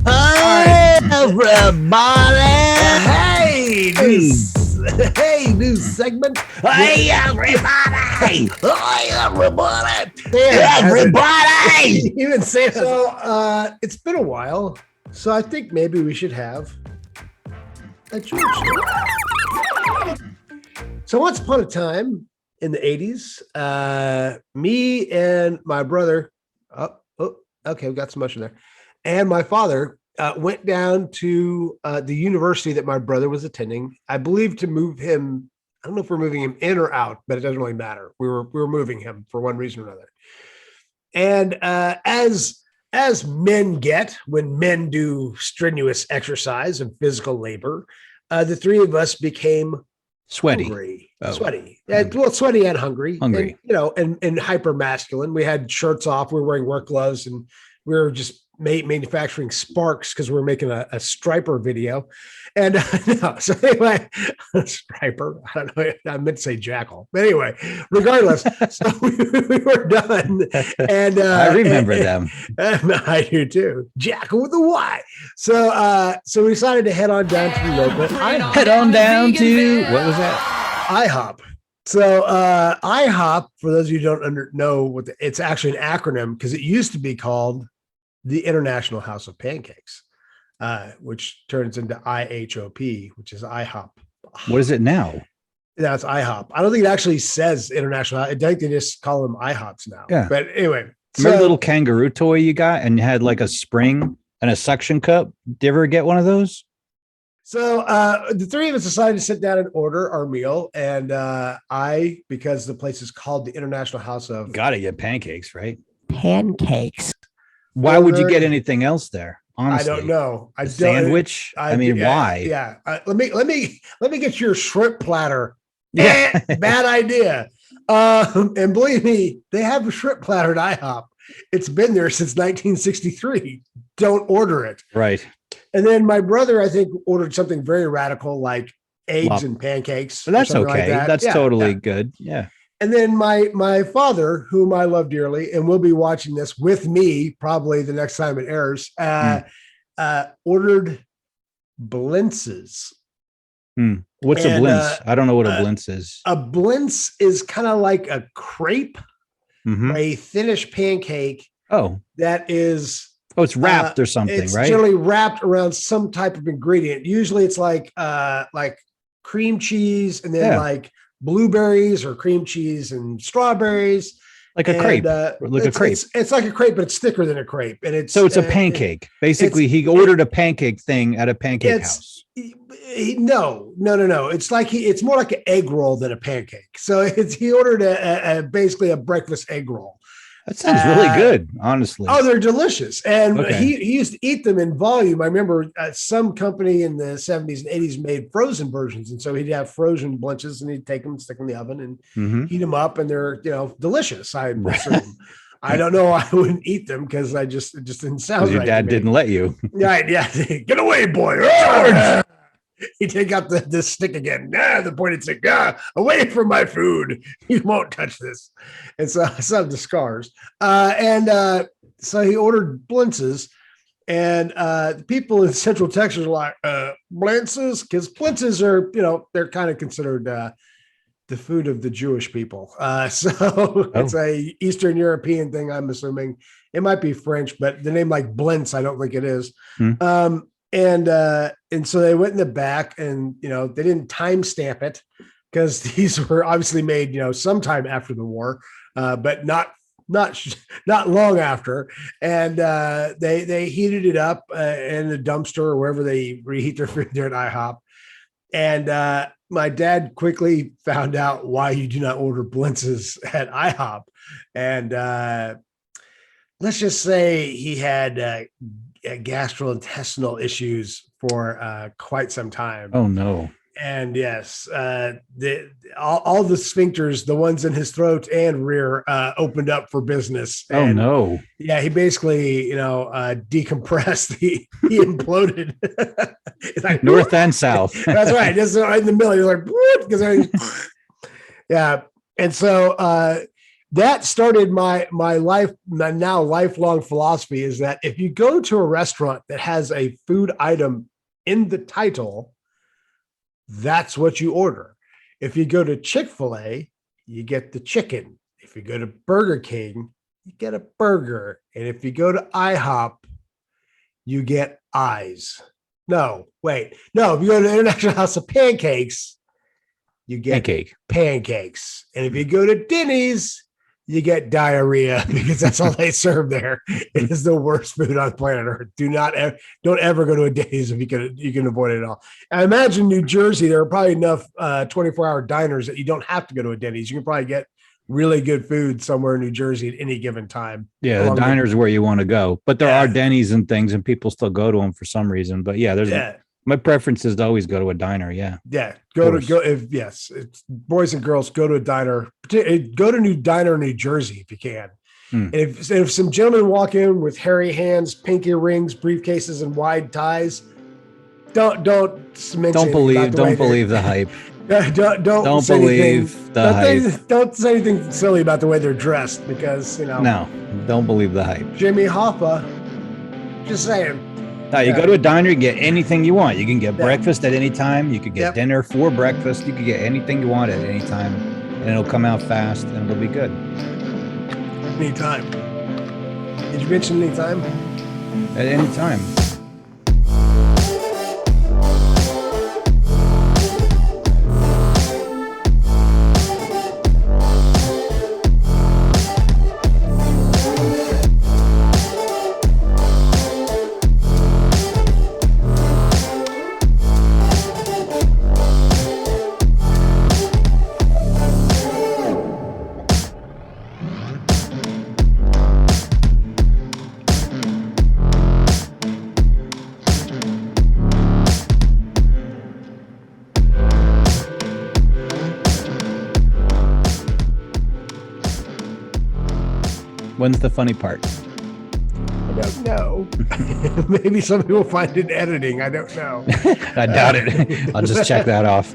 Hi, everybody. Hey, new segment. Hey, everybody. Hey, everybody. Everybody. Even say so. It's been a while, so I think maybe we should have a Jewish show. So once upon a time in the 80s, me and my brother, okay, we got some motion there, and my father went down to the university that my brother was attending, I believe, to move him. I don't know if we're moving him in or out, but it doesn't really matter. We were moving him for one reason or another. And as men get when men do strenuous exercise and physical labor, the three of us became sweaty, hungry. Well, sweaty and hungry, and hyper masculine. We had shirts off. We were wearing work gloves, and we were just manufacturing sparks because we were making a striper video. And so anyway, striper, I don't know, I meant to say jackal, but anyway, regardless, so we were done. And I remember them. I do too. Jackal with a Y. So we decided to head on down to the local IHOP. Head on down to, what was that? IHOP. So IHOP, for those of you who don't know it's actually an acronym, because it used to be called the International House of Pancakes, which turns into IHOP, which is IHOP. What is it now? That's IHOP. I don't think it actually says international. I think they just call them IHOPs now. Yeah. But anyway. Remember the little kangaroo toy you got and you had like a spring and a suction cup? Did you ever get one of those? So the three of us decided to sit down and order our meal. And because the place is called the International House of... Gotta get pancakes, right? Pancakes. Why would you get anything else there? Honestly, I don't know. Sandwich. I mean, why? Yeah. Let me get your shrimp platter. Yeah. Bad idea. And believe me, they have a shrimp platter at IHOP. It's been there since 1963. Don't order it. Right. And then my brother, I think, ordered something very radical like eggs and pancakes. Well, that's okay. Like that. That's totally good. Yeah. And then my father, whom I love dearly, and will be watching this with me probably the next time it airs, ordered Blintzes. What's a blintz? I don't know what a blintz is. A blintz is kind of like a crepe, a thinnish pancake. Oh, that is. Oh, it's wrapped or something, it's right? Generally wrapped around some type of ingredient. Usually, it's like cream cheese, and then like blueberries or cream cheese and strawberries, like a crepe, like a crepe. It's like a crepe, but it's thicker than a crepe, and it's a pancake. Basically, he ordered a pancake thing at a pancake house. No. It's like it's more like an egg roll than a pancake. So he ordered basically a breakfast egg roll. That sounds really good, honestly. Oh, they're delicious. And he used to eat them in volume. I remember some company in the 70s and 80s made frozen versions. And so he'd have frozen Blintzes and he'd take them and stick them in the oven and heat them up. And they're, delicious. I assume. I don't know. I wouldn't eat them because it just didn't sound right. Your dad didn't let you. Right. Yeah. Get away, boy. He'd take out the stick again. The pointed stick. Away from my food. You won't touch this. And so I saw the scars. So he ordered Blintzes. And the people in Central Texas are like, Blintzes? Because Blintzes are, they're kind of considered the food of the Jewish people. It's a Eastern European thing, I'm assuming. It might be French, but the name like Blintz, I don't think it is. And so they went in the back and, they didn't timestamp it because these were obviously made, sometime after the war, but not long after. And they heated it up in a dumpster or wherever they reheat their food there at IHOP. And my dad quickly found out why you do not order Blintzes at IHOP. And let's just say he had gastrointestinal issues for quite some time. Oh no. And yes, all the sphincters, the ones in his throat and rear, opened up for business. Oh no. Yeah, he basically, decompressed. He imploded. Like, north and south. That's right. Just right in the middle. He's like, because yeah. And so that started my now lifelong philosophy is that if you go to a restaurant that has a food item in the title, that's what you order. If you go to Chick-fil-A, you get the chicken. If you go to Burger King, you get a burger. And if you go to IHOP, you get eyes. No, wait. No, if you go to the International House of Pancakes, you get pancakes. And if you go to Denny's, you get diarrhea because that's all they serve there. It is the worst food on planet Earth. Don't ever go to a Denny's if you can avoid it all. I imagine New Jersey, there are probably enough 24-hour diners that you don't have to go to a Denny's. You can probably get really good food somewhere in New Jersey at any given time. Yeah, the diner's where you want to go. But there are Denny's and things, and people still go to them for some reason. But my preference is to always go to a diner. Yeah. Yeah. It's boys and girls, go to a diner. Go to New Diner in New Jersey if you can. And if some gentlemen walk in with hairy hands, pinky rings, briefcases, and wide ties, don't believe the hype. Don't believe the hype. Don't say anything silly about the way they're dressed because No, don't believe the hype. Jimmy Hoffa, just saying. No, you go to a diner, you get anything you want. You can get breakfast at any time. You could get dinner for breakfast. You could get anything you want at any time, and it'll come out fast and it'll be good. Anytime. Did you mention anytime? At any time. When's the funny part? I don't know. Maybe somebody will find it editing. I don't know. I doubt it. I'll just check that off.